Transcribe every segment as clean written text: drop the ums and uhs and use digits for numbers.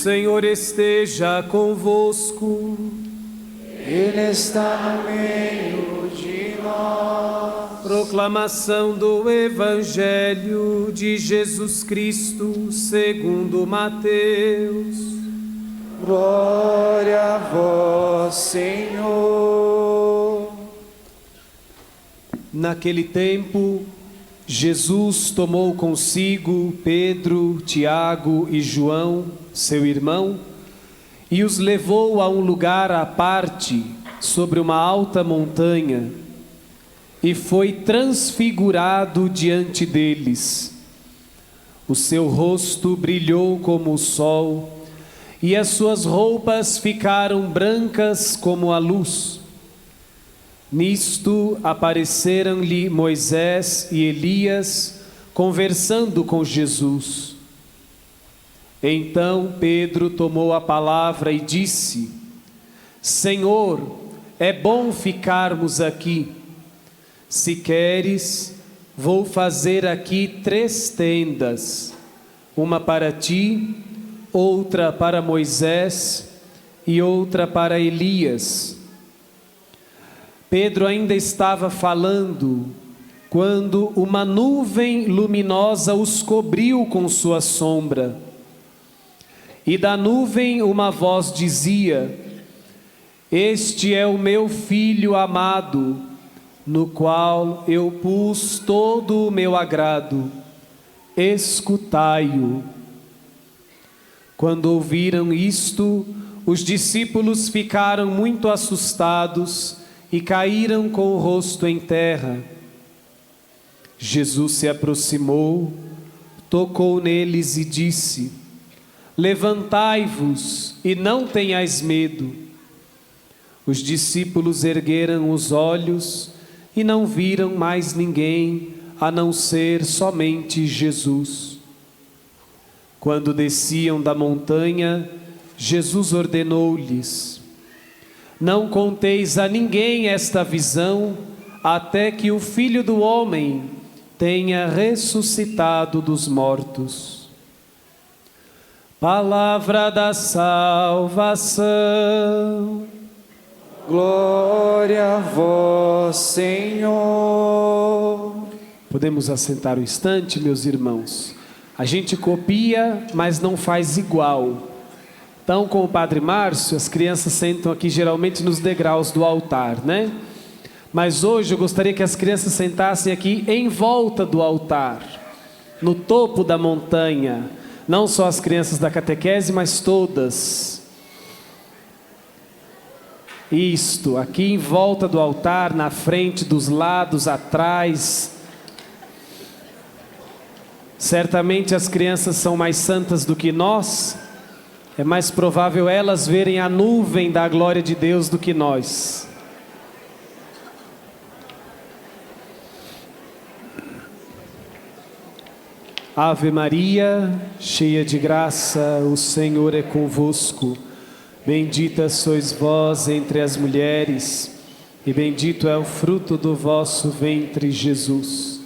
Senhor esteja convosco. Ele está no meio de nós. Proclamação do Evangelho de Jesus Cristo segundo Mateus. Glória a vós, Senhor. Naquele tempo, Jesus tomou consigo Pedro, Tiago e João, seu irmão, e os levou a um lugar à parte, sobre uma alta montanha, e foi transfigurado diante deles. O seu rosto brilhou como o sol, e as suas roupas ficaram brancas como a luz. Nisto apareceram-lhe Moisés e Elias, conversando com Jesus. Então Pedro tomou a palavra e disse: Senhor, é bom ficarmos aqui. Se queres, vou fazer aqui 3 tendas, uma para ti, outra para Moisés e outra para Elias. Pedro ainda estava falando, quando uma nuvem luminosa os cobriu com sua sombra. E da nuvem uma voz dizia: Este é o meu Filho amado, no qual eu pus todo o meu agrado. Escutai-o. Quando ouviram isto, os discípulos ficaram muito assustados e caíram com o rosto em terra. Jesus se aproximou, tocou neles e disse: Levantai-vos e não tenhais medo. Os discípulos ergueram os olhos e não viram mais ninguém, a não ser somente Jesus. Quando desciam da montanha, Jesus ordenou-lhes: Não conteis a ninguém esta visão, até que o Filho do Homem tenha ressuscitado dos mortos. Palavra da salvação. Glória a vós, Senhor. Podemos assentar um instante, meus irmãos. A gente copia, mas não faz igual. Então, com o Padre Márcio, as crianças sentam aqui geralmente nos degraus do altar, né? Mas hoje eu gostaria que as crianças sentassem aqui em volta do altar, no topo da montanha. Não só as crianças da catequese, mas todas. Isto, aqui em volta do altar, na frente, dos lados, atrás. Certamente as crianças são mais santas do que nós. É mais provável elas verem a nuvem da glória de Deus do que nós. Ave Maria, cheia de graça, o Senhor é convosco. Bendita sois vós entre as mulheres, e bendito é o fruto do vosso ventre, Jesus.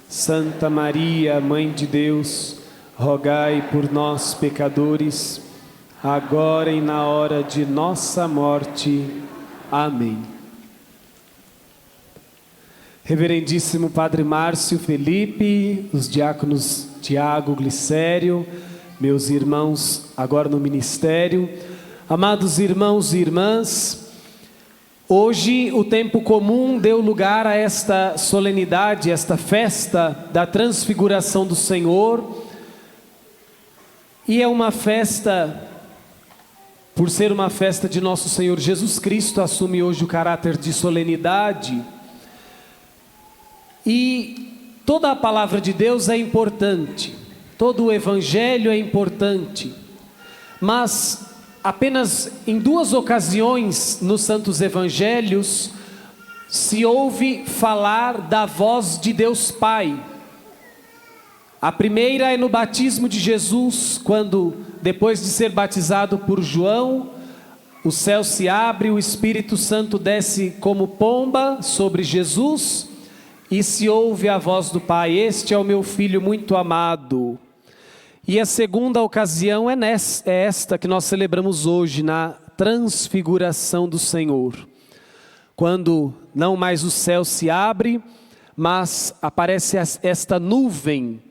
Santa Maria, Mãe de Deus, rogai por nós, pecadores, agora e na hora de nossa morte. Amém. Reverendíssimo Padre Márcio Felipe, os diáconos Tiago, Glicério, meus irmãos agora no ministério, amados irmãos e irmãs, hoje o tempo comum deu lugar a esta solenidade, esta festa da transfiguração do Senhor, e é uma festa, por ser uma festa de nosso Senhor Jesus Cristo, assume hoje o caráter de solenidade. E toda a palavra de Deus é importante, todo o Evangelho é importante, mas apenas em 2 ocasiões nos Santos Evangelhos se ouve falar da voz de Deus Pai. A primeira é no batismo de Jesus, quando, depois de ser batizado por João, o céu se abre, o Espírito Santo desce como pomba sobre Jesus, e se ouve a voz do Pai: Este é o meu Filho muito amado. E a segunda ocasião é esta que nós celebramos hoje, na transfiguração do Senhor. Quando não mais o céu se abre, mas aparece esta nuvem,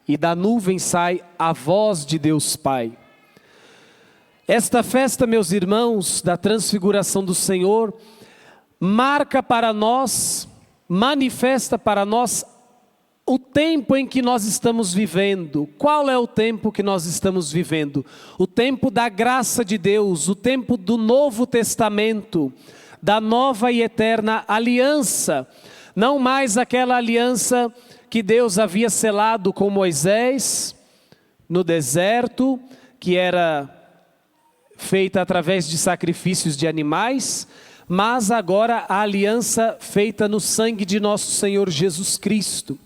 e da nuvem sai a voz de Deus Pai. Esta festa, meus irmãos, da transfiguração do Senhor, marca para nós, manifesta para nós o tempo em que nós estamos vivendo. Qual é o tempo que nós estamos vivendo? O tempo da graça de Deus, o tempo do Novo Testamento, da nova e eterna aliança. Não mais aquela aliança que Deus havia selado com Moisés no deserto, que era feita através de sacrifícios de animais, mas agora a aliança feita no sangue de nosso Senhor Jesus Cristo.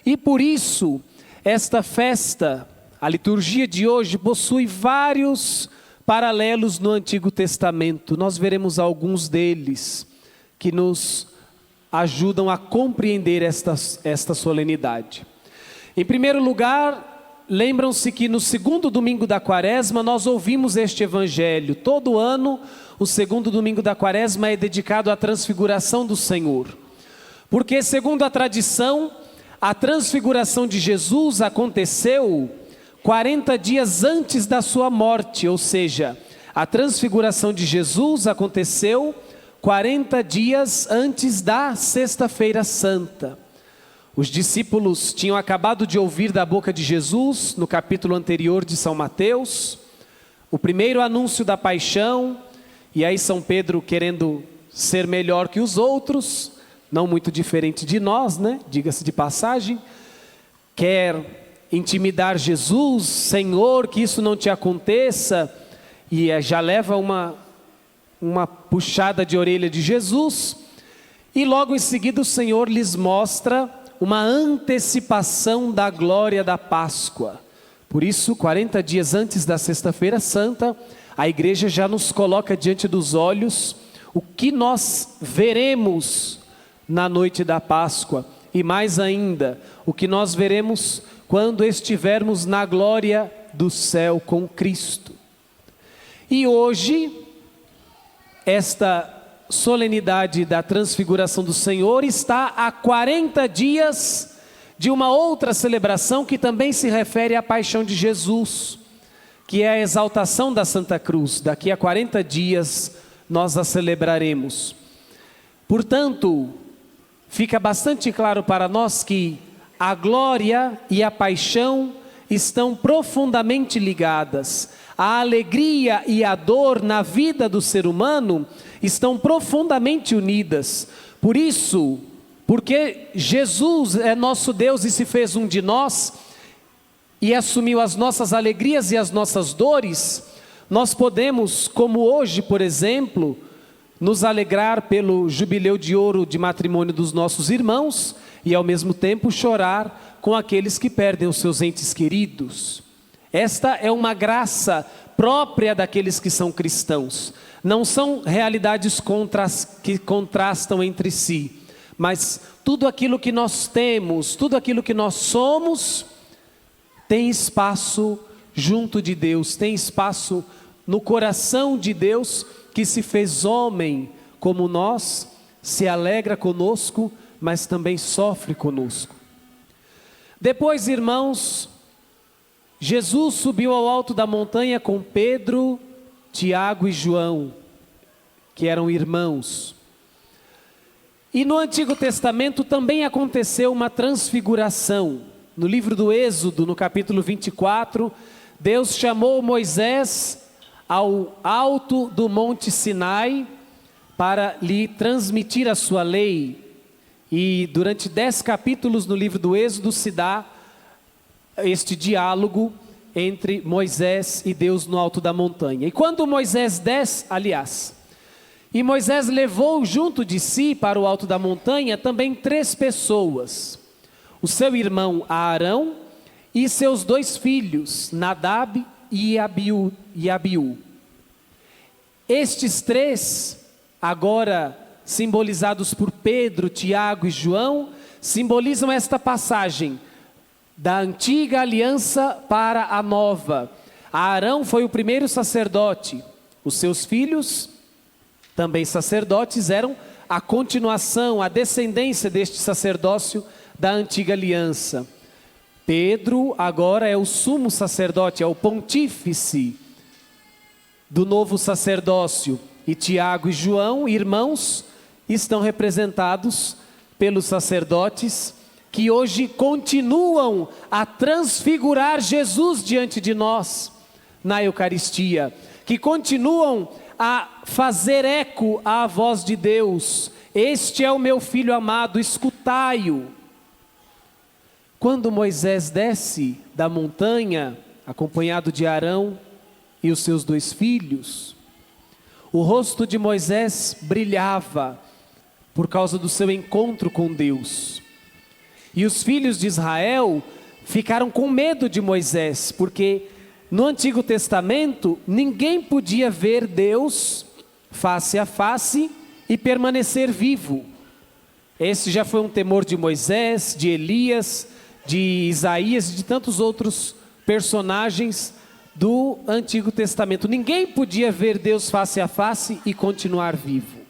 E por isso, esta festa, a liturgia de hoje, possui vários paralelos no Antigo Testamento. Nós veremos alguns deles que nos ajudam a compreender esta solenidade. Em primeiro lugar, lembram-se que no segundo domingo da Quaresma nós ouvimos este evangelho. Todo ano, o segundo domingo da Quaresma é dedicado à transfiguração do Senhor. Porque, segundo a tradição, a transfiguração de Jesus aconteceu 40 dias antes da sua morte, ou seja, a transfiguração de Jesus aconteceu 40 dias antes da Sexta-feira Santa. Os discípulos tinham acabado de ouvir da boca de Jesus, no capítulo anterior de São Mateus, o primeiro anúncio da paixão, e aí São Pedro, querendo ser melhor que os outros, não muito diferente de nós, né? Diga-se de passagem, quer intimidar Jesus, Senhor, que isso não te aconteça, e já leva uma puxada de orelha de Jesus, e logo em seguida o Senhor lhes mostra uma antecipação da glória da Páscoa. Por isso, 40 dias antes da Sexta-feira Santa, a igreja já nos coloca diante dos olhos o que nós veremos na noite da Páscoa, e mais ainda, o que nós veremos quando estivermos na glória do céu com Cristo. E hoje, esta solenidade da transfiguração do Senhor está a 40 dias de uma outra celebração que também se refere à paixão de Jesus, que é a exaltação da Santa Cruz. Daqui a 40 dias nós a celebraremos. Portanto, fica bastante claro para nós que a glória e a paixão estão profundamente ligadas. A alegria e a dor na vida do ser humano estão profundamente unidas. Por isso, porque Jesus é nosso Deus e se fez um de nós, e assumiu as nossas alegrias e as nossas dores, nós podemos, como hoje, por exemplo, nos alegrar pelo jubileu de ouro de matrimônio dos nossos irmãos e ao mesmo tempo chorar com aqueles que perdem os seus entes queridos. Esta é uma graça própria daqueles que são cristãos. Não são realidades que contrastam entre si, mas tudo aquilo que nós temos, tudo aquilo que nós somos, tem espaço junto de Deus, tem espaço no coração de Deus, que se fez homem como nós, se alegra conosco, mas também sofre conosco. Depois, irmãos, Jesus subiu ao alto da montanha com Pedro, Tiago e João, que eram irmãos. E no Antigo Testamento também aconteceu uma transfiguração. No livro do Êxodo, no capítulo 24, Deus chamou Moisés ao alto do Monte Sinai para lhe transmitir a sua lei. E durante 10 capítulos no livro do Êxodo se dá este diálogo entre Moisés e Deus no alto da montanha. E quando Moisés desce, e Moisés levou junto de si para o alto da montanha também 3 pessoas, o seu irmão Arão e seus 2 filhos, Nadab e Abiú. Estes 3, agora simbolizados por Pedro, Tiago e João, simbolizam esta passagem da antiga aliança para a nova. Arão foi o primeiro sacerdote. Os seus filhos, também sacerdotes, eram a continuação, a descendência deste sacerdócio da antiga aliança. Pedro agora é o sumo sacerdote, é o pontífice do novo sacerdócio. E Tiago e João, irmãos, estão representados pelos sacerdotes que hoje continuam a transfigurar Jesus diante de nós na Eucaristia, que continuam a fazer eco à voz de Deus. Este é o meu filho amado, escutai-o. Quando Moisés desce da montanha, acompanhado de Arão e os seus 2 filhos, o rosto de Moisés brilhava por causa do seu encontro com Deus. E os filhos de Israel ficaram com medo de Moisés, porque no Antigo Testamento ninguém podia ver Deus face a face e permanecer vivo. Esse já foi um temor de Moisés, de Elias, de Isaías e de tantos outros personagens do Antigo Testamento. Ninguém podia ver Deus face a face e continuar vivo.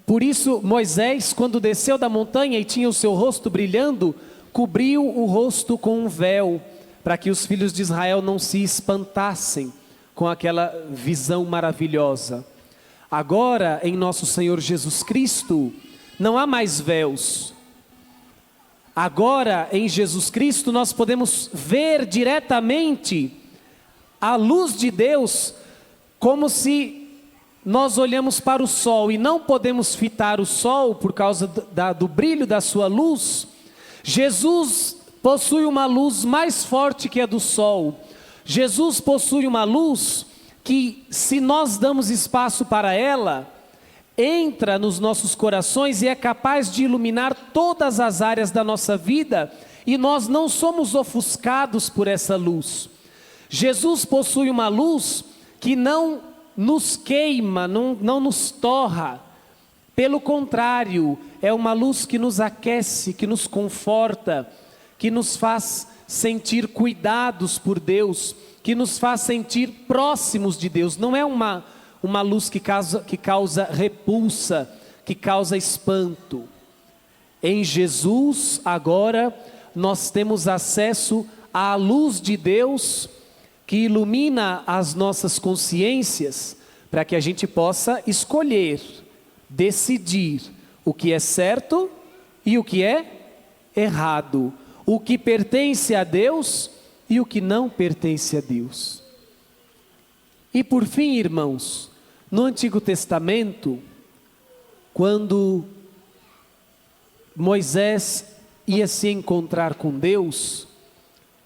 Por isso Moisés, quando desceu da montanha e tinha o seu rosto brilhando, cobriu o rosto com um véu, para que os filhos de Israel não se espantassem com aquela visão maravilhosa. Agora, em nosso Senhor Jesus Cristo, não há mais véus. Agora, em Jesus Cristo, nós podemos ver diretamente a luz de Deus, como se nós olhamos para o sol e não podemos fitar o sol por causa do brilho da sua luz. Jesus possui uma luz mais forte que a do sol. Jesus possui uma luz que, se nós damos espaço para ela, entra nos nossos corações e é capaz de iluminar todas as áreas da nossa vida, e nós não somos ofuscados por essa luz. Jesus possui uma luz que não nos queima, não nos torra. Pelo contrário, é uma luz que nos aquece, que nos conforta, que nos faz sentir cuidados por Deus, que nos faz sentir próximos de Deus. Não é uma luz que causa repulsa, que causa espanto. Em Jesus, agora, nós temos acesso à luz de Deus, que ilumina as nossas consciências, para que a gente possa escolher, decidir o que é certo e o que é errado, o que pertence a Deus e o que não pertence a Deus. E por fim, irmãos, no Antigo Testamento, quando Moisés ia se encontrar com Deus,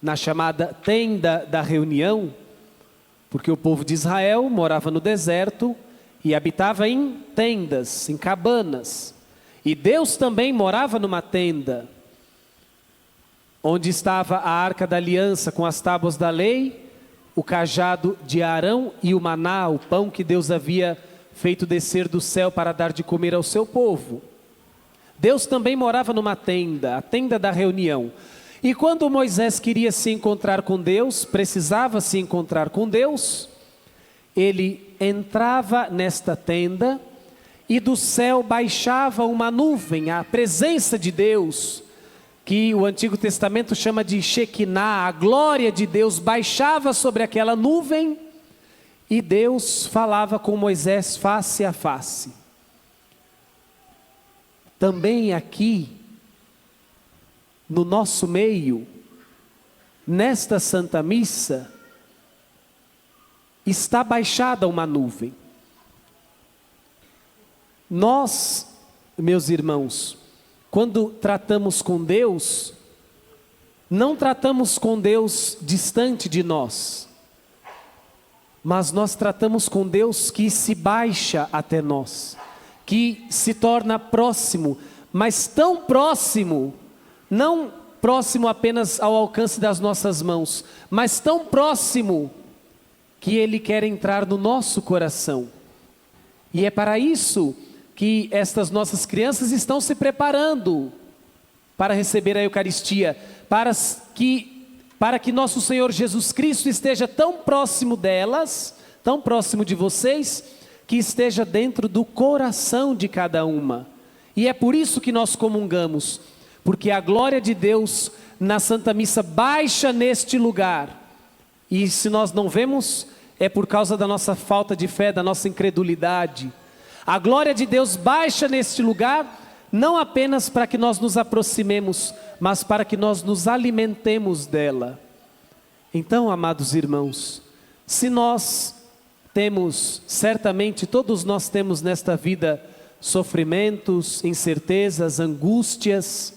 na chamada tenda da reunião, porque o povo de Israel morava no deserto e habitava em tendas, em cabanas, e Deus também morava numa tenda, onde estava a arca da aliança com as tábuas da lei, o cajado de Arão e o maná, o pão que Deus havia feito descer do céu para dar de comer ao seu povo. Deus também morava numa tenda, a tenda da reunião. E quando Moisés queria se encontrar com Deus, precisava se encontrar com Deus, ele entrava nesta tenda e do céu baixava uma nuvem, a presença de Deus, que o Antigo Testamento chama de Shekinah, a glória de Deus baixava sobre aquela nuvem e Deus falava com Moisés face a face. Também aqui, no nosso meio, nesta Santa Missa, está baixada uma nuvem. Nós, meus irmãos, quando tratamos com Deus, não tratamos com Deus distante de nós, mas nós tratamos com Deus que se baixa até nós, que se torna próximo, mas tão próximo, não próximo apenas ao alcance das nossas mãos, mas tão próximo que Ele quer entrar no nosso coração. E é para isso que estas nossas crianças estão se preparando para receber a Eucaristia, para que nosso Senhor Jesus Cristo esteja tão próximo delas, tão próximo de vocês, que esteja dentro do coração de cada uma. E é por isso que nós comungamos, porque a glória de Deus na Santa Missa baixa neste lugar. E se nós não vemos, é por causa da nossa falta de fé, da nossa incredulidade. A glória de Deus baixa neste lugar, não apenas para que nós nos aproximemos, mas para que nós nos alimentemos dela. Então, amados irmãos, se nós temos, certamente todos nós temos nesta vida sofrimentos, incertezas, angústias,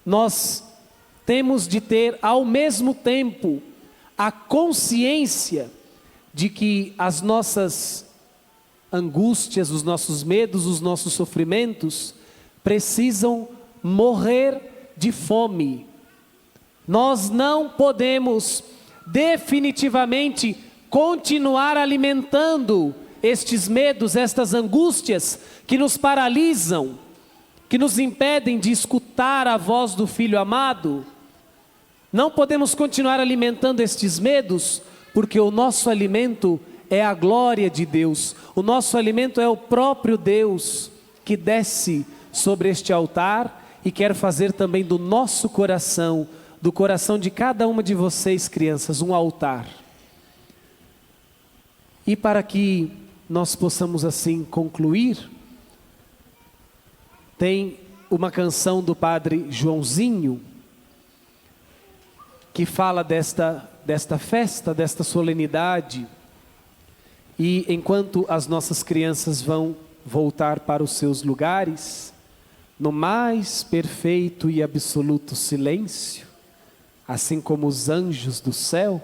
nós temos de ter ao mesmo tempo a consciência de que as nossas angústias, os nossos medos, os nossos sofrimentos precisam morrer de fome. Nós não podemos definitivamente continuar alimentando estes medos, estas angústias que nos paralisam, que nos impedem de escutar a voz do Filho amado. Não podemos continuar alimentando estes medos, porque o nosso alimento é a glória de Deus. O nosso alimento é o próprio Deus que desce sobre este altar e quer fazer também do nosso coração, do coração de cada uma de vocês, crianças, um altar. E para que nós possamos assim concluir, tem uma canção do Padre Joãozinho, que fala desta festa, desta solenidade. E enquanto as nossas crianças vão voltar para os seus lugares, no mais perfeito e absoluto silêncio, assim como os anjos do céu,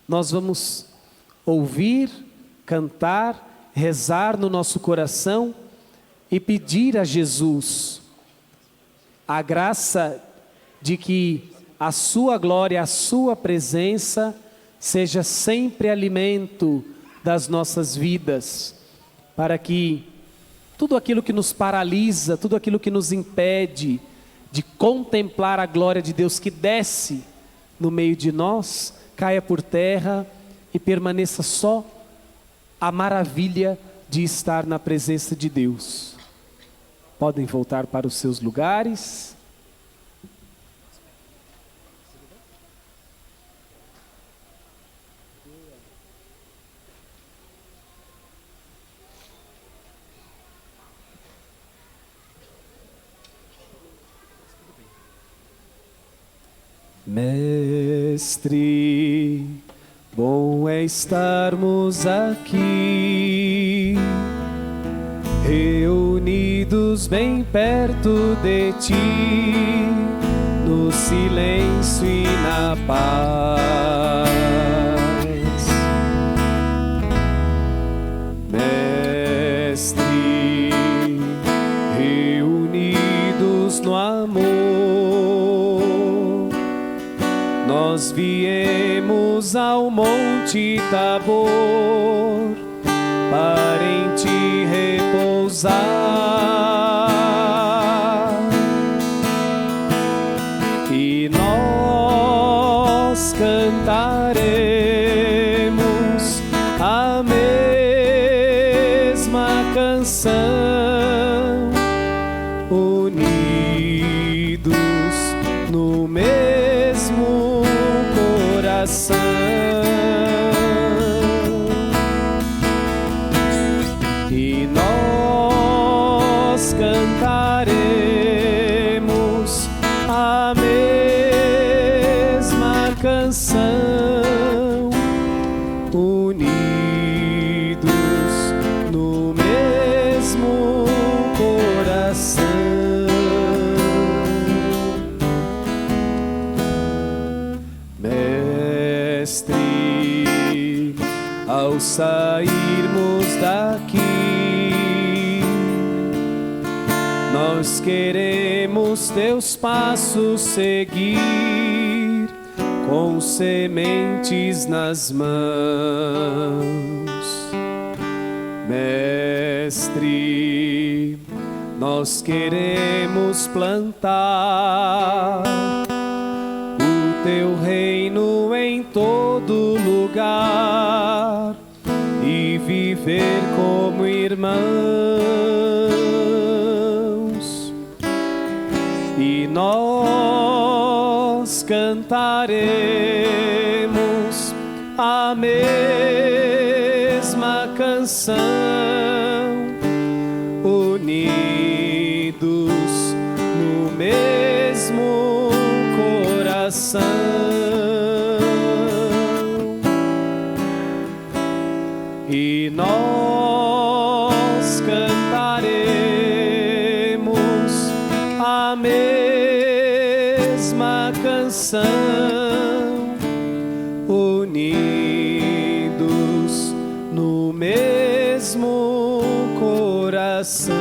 nós vamos ouvir, cantar, rezar no nosso coração e pedir a Jesus a graça de que a sua glória, a sua presença seja sempre alimento das nossas vidas, para que tudo aquilo que nos paralisa, tudo aquilo que nos impede de contemplar a glória de Deus que desce no meio de nós, caia por terra e permaneça só a maravilha de estar na presença de Deus. Podem voltar para os seus lugares. Mestre, bom é estarmos aqui, reunidos bem perto de ti, no silêncio e na paz. Mestre, reunidos no amor, nós viemos ao Monte Tabor para em ti repousar e nós cantaremos a mesma canção, unidos no mesmo coração. E nós cantaremos a mesma canção, unidos no mesmo coração. Mestre, ao sairmos daqui, nós queremos teus passos seguir, com sementes nas mãos. Mestre, nós queremos plantar o teu reino em todo lugar e viver como irmãos. E nós cantaremos a mesma canção, unidos no mesmo coração. E nós cantaremos a mesma canção, unidos no mesmo coração.